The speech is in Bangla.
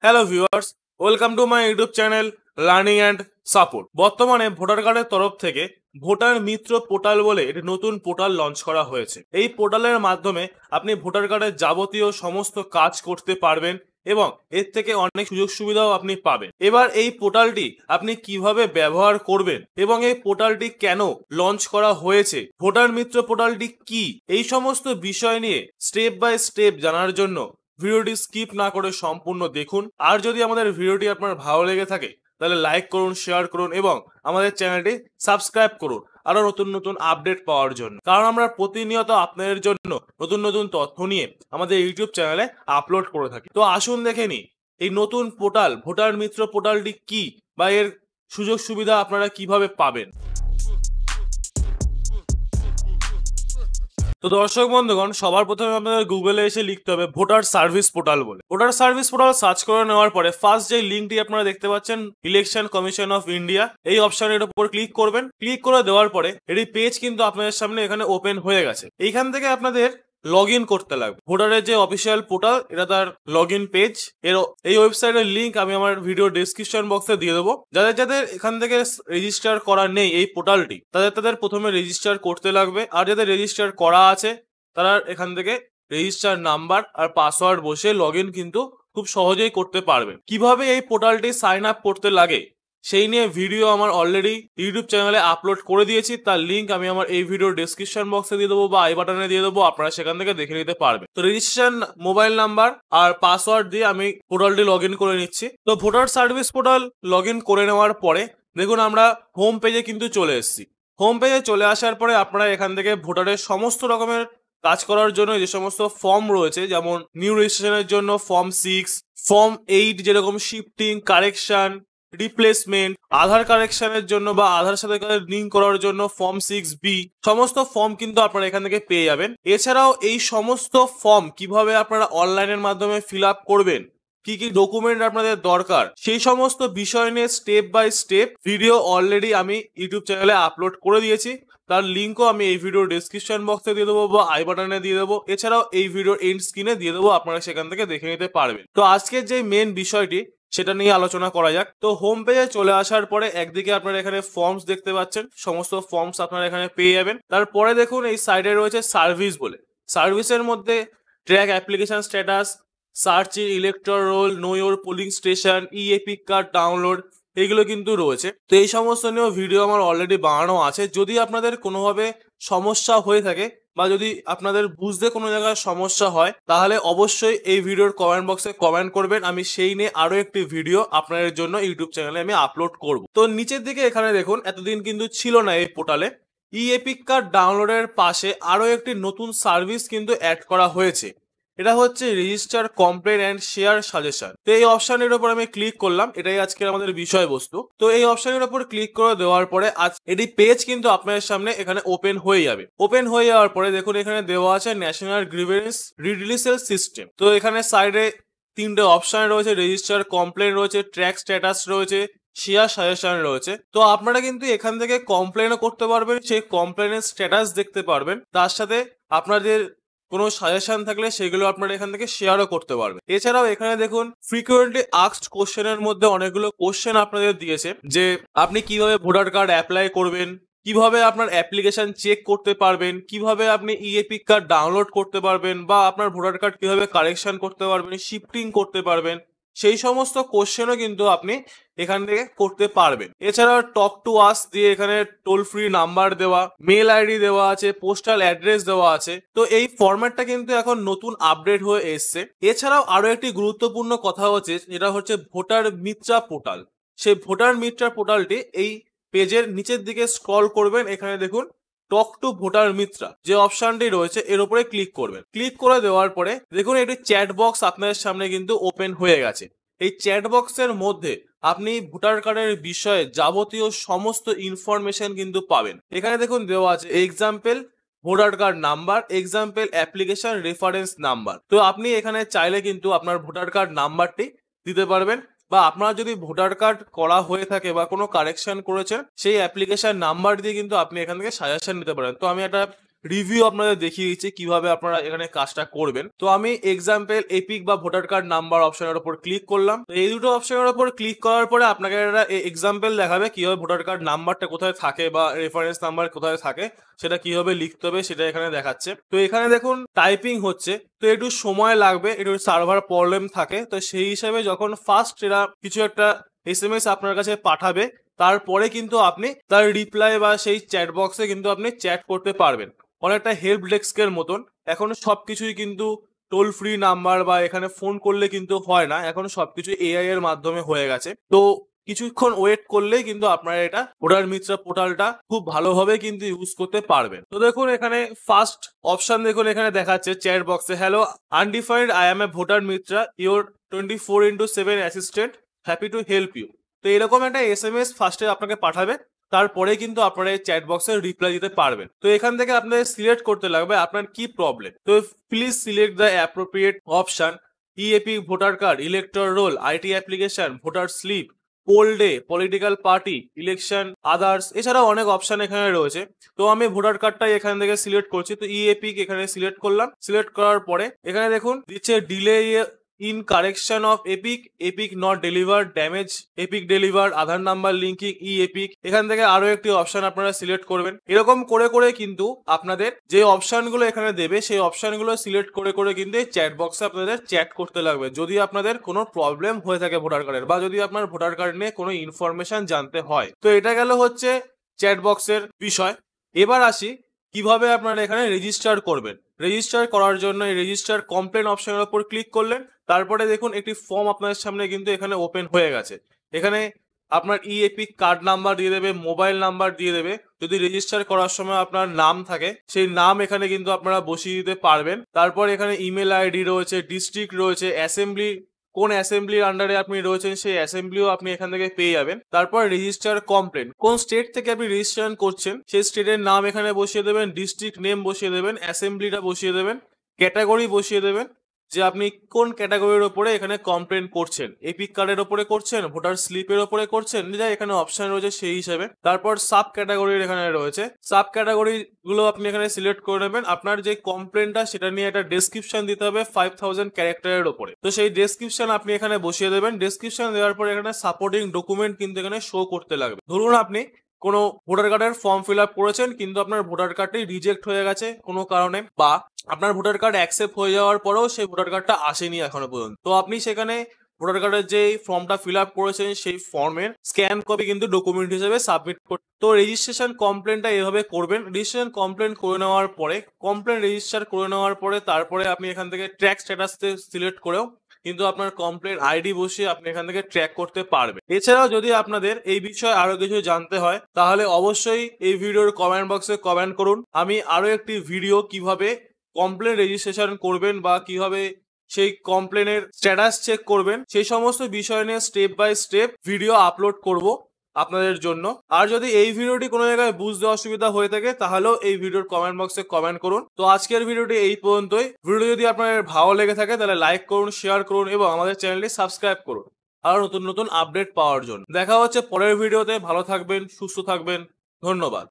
Hello viewers, welcome to my YouTube channel learning and support. বর্তমানে ভোটার কার্ডের তরফ থেকে ভোটার মিত্র পোর্টাল বলে একটি নতুন পোর্টাল লঞ্চ করা হয়েছে। এই পোর্টালের মাধ্যমে আপনি ভোটার কার্ডের যাবতীয় সমস্ত কাজ করতে পারবেন এবং এর থেকে অনেক সুযোগ সুবিধাও আপনি পাবেন। এবার এই পোর্টালটি আপনি কিভাবে ব্যবহার করবেন এবং এই পোর্টালটি কেন লঞ্চ করা হয়েছে, ভোটার মিত্র পোর্টালটি কি, এই সমস্ত বিষয় নিয়ে স্টেপ বাই স্টেপ জানার জন্য ভিডিওটি স্কিপ না করে সম্পূর্ণ দেখুন। আর যদি আমাদের ভিডিওটি আপনার ভালো লেগে থাকে তাহলে লাইক করুন, শেয়ার করুন এবং আমাদের চ্যানেলটি সাবস্ক্রাইব করুন আরো নতুন নতুন আপডেট পাওয়ার জন্য। কারণ আমরা প্রতিনিয়ত আপনাদের জন্য নতুন নতুন তথ্য নিয়ে আমাদের ইউটিউব চ্যানেলে আপলোড করে থাকি। তো আসুন দেখে নিই এই নতুন পোর্টাল ভোটার মিত্র পোর্টালটি কি বা এর সুযোগ সুবিধা আপনারা কিভাবে পাবেন। তো দর্শক বন্ধুগণ, সবার প্রথমে আপনাদের গুগলে এসে লিখতে হবে ভোটার সার্ভিস পোর্টাল বলে। ভোটার সার্ভিস পোর্টাল সার্চ করে নেওয়ার পরে ফার্স্ট যে লিঙ্কটি আপনারা দেখতে পাচ্ছেন ইলেকশন কমিশন অফ ইন্ডিয়া, এই অপশনের উপর ক্লিক করবেন। ক্লিক করে দেওয়ার পরে এটি পেজ কিন্তু আপনাদের সামনে এখানে ওপেন হয়ে গেছে। এইখান থেকে আপনাদের লগ ইন করতে লাগবে। ভোটারের যে অফিসিয়াল পোর্টাল, এটা তার লগ ইন পেজ। এই ওয়েবসাইটের লিঙ্ক আমি আমার ভিডিও ডেসক্রিপশন বক্সে দিয়ে দেবো। যাদের এখান থেকে রেজিস্টার করা নেই এই পোর্টালটি, তাদের প্রথমে রেজিস্টার করতে লাগবে। আর যাদের রেজিস্টার করা আছে তারা এখান থেকে রেজিস্টার নাম্বার আর পাসওয়ার্ড বসে লগ ইন কিন্তু খুব সহজেই করতে পারবেন। কিভাবে এই পোর্টালটি সাইন আপ করতে লাগে সেই নিয়ে ভিডিও আমার অলরেডি ইউটিউব চ্যানেলে আপলোড করে দিয়েছি। তার লিঙ্ক আমি আমার এই ভিডিও ডেসক্রিপশন বক্সে দিয়ে দেবো বা আই বাটনে দিয়ে দেবো, আপনারা সেখান থেকে দেখে নিতে পারবেন। তো রেজিস্ট্রেশন মোবাইল নাম্বার আর পাসওয়ার্ড দিয়ে আমি পোর্টালটি লগ ইন করে নিচ্ছি। তো voter service portal log in করে নেওয়ার পরে দেখুন আমরা হোম পেজে কিন্তু চলে এসেছি। হোম পেজে চলে আসার পরে আপনারা এখান থেকে ভোটারের সমস্ত রকমের কাজ করার জন্য যে সমস্ত ফর্ম রয়েছে, যেমন নিউ রেজিস্ট্রেশনের জন্য ফর্ম 6, ফর্ম 8 যেরকম শিফটিং, কারেকশন, রিপ্লেসমেন্ট, আধার কারেকশনের জন্য বা আধার সাথে লিঙ্ক করার জন্য ফর্ম 6B, সমস্ত ফর্ম কিন্তু আপনারা এখান থেকে পেয়ে যাবেন। এছাড়াও এই সমস্ত ফর্ম কিভাবে আপনারা অনলাইনের মাধ্যমে ফিল আপ করবেন, কি কি ডকুমেন্ট আপনাদের দরকার, সেই সমস্ত বিষয় নিয়ে step by step video already আমি ইউটিউব চ্যানেলে আপলোড করে দিয়েছি। তার লিঙ্কও আমি এই ভিডিওর ডেসক্রিপশন বক্সে দিয়ে দেবো বা আই বাটনে দিয়ে দেবো। এছাড়াও এই ভিডিওর এন্ড স্ক্রিনে দিয়ে দেবো, আপনারা সেখান থেকে দেখে নিতে পারবেন। তো আজকের যে মেন বিষয়টি সেটা নিয়ে আলোচনা করা যাক। তো হোম পেজে চলে আসার পরে একদিকে আপনারা এখানে ফর্মস দেখতে পাচ্ছেন, সমস্ত ফর্মস আপনারা এখানে পেয়ে যাবেন। তারপরে দেখুন এই সাইডে রয়েছে সার্ভিস বলে। সার্ভিসের মধ্যে track application status, search in elector roll, know your polling station, EPIC card download, এগুলো কিন্তু রয়েছে। তো এই সমস্ত নিয়েও ভিডিও আমার অলরেডি বানানো আছে। যদি আপনাদের কোনোভাবে সমস্যা হয়ে থাকে বা যদি আপনাদের বুঝতে কোনো জায়গায় সমস্যা হয় তাহলে অবশ্যই এই ভিডিওর কমেন্ট বক্সে কমেন্ট করবেন। আমি সেই নিয়ে আরো একটি ভিডিও আপনাদের জন্য ইউটিউব চ্যানেলে আমি আপলোড করব। তো নিচের দিকে এখানে দেখুন এতদিন কিন্তু ছিল না এই পোর্টালে, এপিক কার্ড ডাউনলোডের পাশে আরো একটি নতুন সার্ভিস কিন্তু অ্যাড করা হয়েছে। এটা হচ্ছে register complain and share suggestion. তো এই অপশনের উপর আমি ক্লিক করলাম, এটাই আজকের আমাদের বিষয়বস্তু। তো এই অপশনের উপর ক্লিক করে দেওয়ার পরে এটি পেজ কিন্তু আপনাদের সামনে এখানে ওপেন হয়ে যাবে। ওপেন হয়ে যাওয়ার পরে দেখুন এখানে দেওয়া আছে ন্যাশনাল গ্রিভেন্স রিডিউসাল সিস্টেম। তো এখানে সাইডে তিনটে অপশন রয়েছে, রেজিস্টার কমপ্লেন রয়েছে, ট্র্যাক স্ট্যাটাস রয়েছে, শেয়ার সাজেশন রয়েছে। তো আপনারা কিন্তু এখান থেকে কমপ্লেনও করতে পারবেন, সেই কমপ্লেনের স্ট্যাটাস দেখতে পারবেন। তার সাথে আপনাদের কোনো সাজেশন থাকলে সেগুলো আপনারা এখান থেকে শেয়ারও করতে পারবেন। এছাড়াও এখানে দেখুন ফ্রিকুয়েন্টলি আস্কড কোশ্চেনের মধ্যে অনেকগুলো কোশ্চেন আপনাদের দিয়েছে, যে আপনি কিভাবে ভোটার কার্ড অ্যাপ্লাই করবেন, কিভাবে আপনার অ্যাপ্লিকেশন চেক করতে পারবেন, কিভাবে আপনি এপিক কার্ড ডাউনলোড করতে পারবেন বা আপনার ভোটার কার্ড কিভাবে কারেকশন করতে পারবেন, শিফটিং করতে পারবেন, সেই সমস্ত কোশ্চেনও কিন্তু আপনি এখান থেকে করতে পারবেন। এছাড়াও টক টু আস দিয়ে এখানে টোল ফ্রি নাম্বার দেওয়া, মেল আইডি দেওয়া আছে, পোস্টাল অ্যাড্রেস দেওয়া আছে। তো এই ফরম্যাটটা কিন্তু এখন নতুন আপডেট হয়ে এসছে। এছাড়াও আরো একটি গুরুত্বপূর্ণ কথা হচ্ছে, যেটা হচ্ছে ভোটার মিত্রা পোর্টাল। সেই ভোটার মিত্রা পোর্টালটি এই পেজের নিচের দিকে স্ক্রল করবেন, এখানে দেখুন টক টু ভোটার মিত্রা যে অপশনটি রয়েছে এর উপরে ক্লিক করবেন। ক্লিক করে দেওয়ার পরে দেখুন একটি চ্যাট বক্স আপনাদের সামনে কিন্তু ওপেন হয়ে গেছে। এই চ্যাট বক্সের মধ্যে আপনি ভোটার কার্ডের বিষয়ে যাবতীয় সমস্ত ইনফরমেশন কিন্তু পাবেন। এখানে দেখুন দেওয়া আছে example voter card number, example application reference number. তো আপনি এখানে চাইলে কিন্তু আপনার ভোটার কার্ড নাম্বারটি দিতে পারবেন, বা আপনার যদি ভোটার কার্ড করা হয়ে থাকে বা কোনো কারেকশন করেছেন সেই অ্যাপ্লিকেশন নাম্বার দিয়ে কিন্তু আপনি এখান থেকে সাজেশন নিতে পারেন। তো আমি একটা রিভিউ আপনাদের দেখিয়ে দিচ্ছি কিভাবে আপনারা এখানে কাজটা করবেন। তো আমি এক্সাম্পল এপিক বা ভোটার কার্ড নাম্বার অপশনের উপর ক্লিক করলাম। তো এই দুটো অপশনের উপর ক্লিক করার পরে আপনাকে একটা এক্সাম্পল দেখাবে কিভাবে ভোটার কার্ড নাম্বারটা কোথায় থাকে বা রেফারেন্স নাম্বার কোথায় থাকে সেটা কিভাবে লিখতে হবে সেটা এখানে দেখাচ্ছে। তো এখানে দেখুন টাইপিং হচ্ছে, তো একটু সময় লাগবে, একটু সার্ভার প্রবলেম থাকে। তো সেই হিসাবে যখন ফার্স্ট এরা কিছু একটা এসএমএস আপনার কাছে পাঠাবে তারপরে কিন্তু আপনি তার রিপ্লাই বা সেই চ্যাট বক্সে কিন্তু আপনি চ্যাট করতে পারবেন। অনেকটা হেল্প ডেস্কের মতন। এখন সবকিছুই কিন্তু টোল ফ্রি নাম্বার বা এখানে ফোন করলে কিন্তু হয় না, এখন সবকিছু এআই এর মাধ্যমে হয়ে গেছে। তো কিছুক্ষণ ওয়েট করলেই কিন্তু আপনারা এটা ভোটার মিত্রা পোর্টালটা খুব ভালোভাবে কিন্তু ইউজ করতে পারবেন। তো দেখুন এখানে ফার্স্ট অপশন দেখুন এখানে দেখাচ্ছে চ্যাট বক্সে, hello undefined I am a voter Mitra your 24/7 assistant, happy to help you. তো এরকম একটা এসএমএস ফার্স্টে আপনাকে পাঠাবে, তারপরে কিন্তু আপনারা এই চ্যাট বক্সে রিপ্লাই দিতে পারবেন। তো এখান থেকে আপনাদের সিলেক্ট করতে লাগবে আপনার কি প্রবলেম। তো please select the appropriate option, EPIC voter card, elector roll, IT application, voter slip, poll day, political party, election, others, এছাড়াও অনেক অপশন এখানে রয়েছে। তো আমি ভোটার কার্ডটাই এখান থেকে সিলেক্ট করছি। তো ইএপিক এখানে সিলেক্ট করলাম। সিলেক্ট করার পরে এখানে দেখুন দিচ্ছে delay in correction of epic not deliver, damage epic deliver, Aadhaar number linking, E epic. এখান থেকে আরো একটি অপশন আপনারা সিলেক্ট করবেন। এরকম করে করে কিন্তু আপনাদের যে অপশনগুলো এখানে দেবে সেই অপশনগুলো সিলেক্ট করে করে কিন্তু এই চ্যাট বক্সে আপনাদের চ্যাট করতে লাগবে যদি আপনাদের কোনো প্রবলেম হয়ে থাকে ভোটার কার্ডের, বা যদি আপনার ভোটার কার্ড নিয়ে কোনো ইনফরমেশন জানতে হয়। তো এটা গেল হচ্ছে চ্যাট বক্সের বিষয়। এবার আসি কিভাবে আপনারা এখানে রেজিস্টার করবেন। রেজিস্টার করার জন্য এই রেজিস্টার কমপ্লেন অপশনের উপর ক্লিক করলেন। তারপরে দেখুন একটি ফর্ম আপনাদের সামনে কিন্তু এখানে ওপেন হয়ে গেছে। এখানে আপনার ইএপিক কার্ড নাম্বার দিয়ে দেবে, মোবাইল নাম্বার দিয়ে দেবে। যদি রেজিস্টার করার সময় আপনার নাম থাকে সেই নাম এখানে কিন্তু আপনারা বসিয়ে দিতে পারবেন। তারপর এখানে ইমেল আইডি রয়েছে, ডিস্ট্রিক্ট রয়েছে, অ্যাসেম্বলি কোন অ্যাসেম্বলির আন্ডারে আপনি রয়েছেন সেই অ্যাসেম্বলিও আপনি এখান থেকে পেয়ে যাবেন। তারপর রেজিস্টার কমপ্লেন, কোন স্টেট থেকে আপনি রেজিস্ট্রেশন করছেন সেই স্টেটের নাম এখানে বসিয়ে দেবেন, ডিস্ট্রিক্ট নেম বসিয়ে দেবেন, অ্যাসেম্বলিটা বসিয়ে দেবেন, ক্যাটাগরি বসিয়ে দেবেন যে আপনি কোন ক্যাটাগরির ওপরে এখানে কমপ্লেন করছেন, এপিক কার্ডের ওপরে করছেন, ভোটার স্লিপের ওপরে করছেন, যা এখানে অপশন রয়েছে সেই হিসেবে। তারপর সাব ক্যাটাগরির এখানে রয়েছে, সাব ক্যাটাগরি গুলো আপনি এখানে সিলেক্ট করে নেবেন। আপনার যে কমপ্লেনটা সেটা নিয়ে একটা ডেসক্রিপশন দিতে হবে 5000 ক্যারেক্টারের ওপরে। তো সেই ডেসক্রিপশন আপনি এখানে বসিয়ে দেবেন। ডেসক্রিপশন দেওয়ার পর এখানে সাপোর্টিং ডকুমেন্ট কিন্তু এখানে শো করতে লাগবে। ধরুন আপনি কোনো ভোটার কার্ডের ফর্ম ফিল আপ করেছেন কিন্তু আপনার ভোটার কার্ডটি রিজেক্ট হয়ে গেছে কোনো কারণে, বা আপনার ভোটার কার্ড অ্যাকসেপ্ট হয়ে যাওয়ার পরেও সেই ভোটার কার্ডটা আসেনি এখনো পর্যন্ত। তো আপনি সেখানে ভোটার কার্ডের যে ফর্মটা ফিল আপ করেছেন সেই ফর্মের স্ক্যান কপি কিন্তু ডকুমেন্ট হিসেবে সাবমিট করতে। তো রেজিস্ট্রেশন কমপ্লেনটা এভাবে করবেন। রেজিস্ট্রেশন কমপ্লেন করে নেওয়ার পরে, কমপ্লেন রেজিস্টার করে নেওয়ার পরে তারপরে আপনি এখান থেকে ট্র্যাক স্ট্যাটাস সিলেক্ট করেও কিন্তু আপনার কমপ্লেন আইডি বসিয়ে আপনি এখান থেকে ট্র্যাক করতে পারবেন। এছাড়াও যদি আপনাদের এই বিষয়ে আরো কিছু জানতে হয় তাহলে অবশ্যই এই ভিডিওর কমেন্ট বক্সে কমেন্ট করুন। আমি আরো একটি ভিডিও কিভাবে কমপ্লেন রেজিস্ট্রেশন করবেন বা কিভাবে সেই কমপ্লেনের স্ট্যাটাস চেক করবেন সেই সমস্ত বিষয় নিয়ে step by step video upload করব আপনাদের জন্য। আর যদি এই ভিডিওটি কোনো জায়গায় বুঝতে অসুবিধা হয়ে থাকে তাহলেও এই ভিডিওর কমেন্ট বক্সে কমেন্ট করুন। তো আজকের ভিডিওটি এই পর্যন্তই। ভিডিও যদি আপনাদের ভালো লেগে থাকে তাহলে লাইক করুন, শেয়ার করুন এবং আমাদের চ্যানেলটি সাবস্ক্রাইব করুন আরো নতুন নতুন আপডেট পাওয়ার জন্য। দেখা হচ্ছে পরের ভিডিওতে। ভালো থাকবেন, সুস্থ থাকবেন, ধন্যবাদ।